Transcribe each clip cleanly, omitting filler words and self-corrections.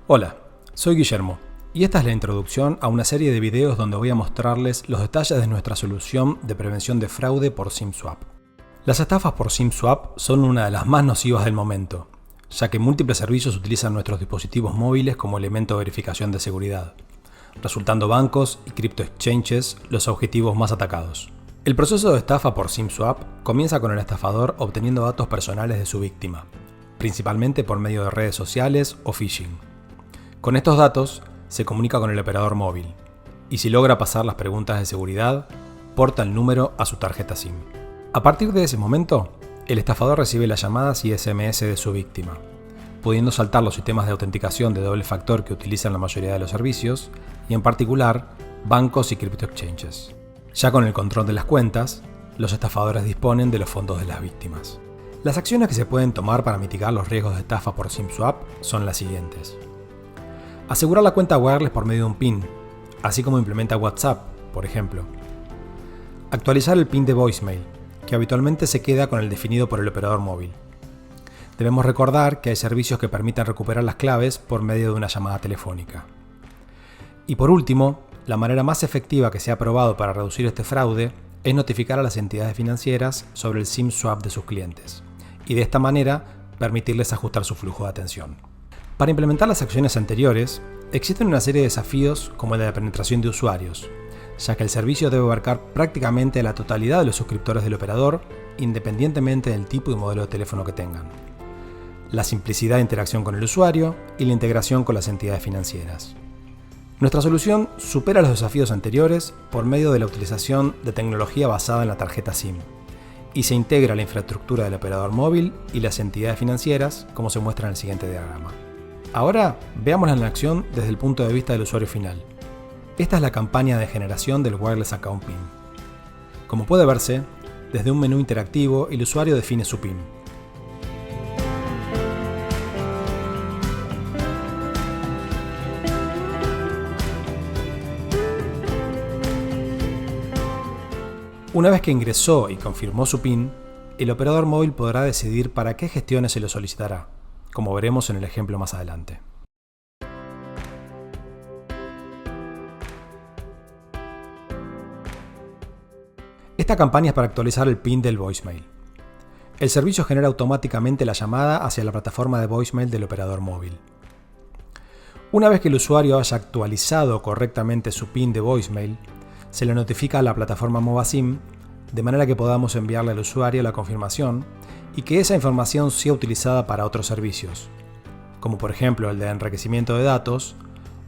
Hola, soy Guillermo y esta es la introducción a una serie de videos donde voy a mostrarles los detalles de nuestra solución de prevención de fraude por SIM swap. Las estafas por SIM swap son una de las más nocivas del momento, ya que múltiples servicios utilizan nuestros dispositivos móviles como elemento de verificación de seguridad, resultando bancos y crypto exchanges los objetivos más atacados. El proceso de estafa por SIM swap comienza con el estafador obteniendo datos personales de su víctima, principalmente por medio de redes sociales o phishing. Con estos datos se comunica con el operador móvil y si logra pasar las preguntas de seguridad, porta el número a su tarjeta SIM. A partir de ese momento, el estafador recibe las llamadas y SMS de su víctima, pudiendo saltar los sistemas de autenticación de doble factor que utilizan la mayoría de los servicios y en particular bancos y crypto exchanges. Ya con el control de las cuentas, los estafadores disponen de los fondos de las víctimas. Las acciones que se pueden tomar para mitigar los riesgos de estafa por SIM swap son las siguientes. Asegurar la cuenta wireless por medio de un PIN, así como implementa WhatsApp, por ejemplo. Actualizar el PIN de voicemail, que habitualmente se queda con el definido por el operador móvil. Debemos recordar que hay servicios que permiten recuperar las claves por medio de una llamada telefónica. Y por último, la manera más efectiva que se ha probado para reducir este fraude es notificar a las entidades financieras sobre el SIM swap de sus clientes, y de esta manera permitirles ajustar su flujo de atención. Para implementar las acciones anteriores, existen una serie de desafíos como el de la penetración de usuarios, ya que el servicio debe abarcar prácticamente la totalidad de los suscriptores del operador, independientemente del tipo y modelo de teléfono que tengan, la simplicidad de interacción con el usuario y la integración con las entidades financieras. Nuestra solución supera los desafíos anteriores por medio de la utilización de tecnología basada en la tarjeta SIM y se integra la infraestructura del operador móvil y las entidades financieras, como se muestra en el siguiente diagrama. Ahora veámosla en acción desde el punto de vista del usuario final. Esta es la campaña de generación del Wireless Account PIN. Como puede verse, desde un menú interactivo el usuario define su PIN. Una vez que ingresó y confirmó su PIN, el operador móvil podrá decidir para qué gestiones se lo solicitará, como veremos en el ejemplo más adelante. Esta campaña es para actualizar el PIN del voicemail. El servicio genera automáticamente la llamada hacia la plataforma de voicemail del operador móvil. Una vez que el usuario haya actualizado correctamente su PIN de voicemail, se le notifica a la plataforma MovaSIM de manera que podamos enviarle al usuario la confirmación y que esa información sea utilizada para otros servicios, como por ejemplo el de enriquecimiento de datos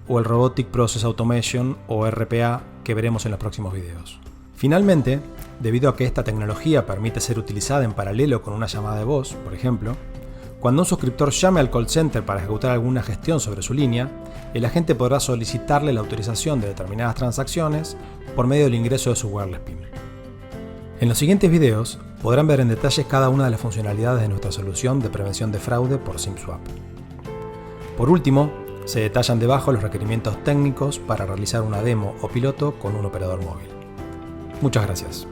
o el Robotic Process Automation o RPA que veremos en los próximos videos. Finalmente, debido a que esta tecnología permite ser utilizada en paralelo con una llamada de voz, por ejemplo, cuando un suscriptor llame al call center para ejecutar alguna gestión sobre su línea, el agente podrá solicitarle la autorización de determinadas transacciones por medio del ingreso de su wireless PIN. En los siguientes videos podrán ver en detalle cada una de las funcionalidades de nuestra solución de prevención de fraude por SIM swap. Por último, se detallan debajo los requerimientos técnicos para realizar una demo o piloto con un operador móvil. Muchas gracias.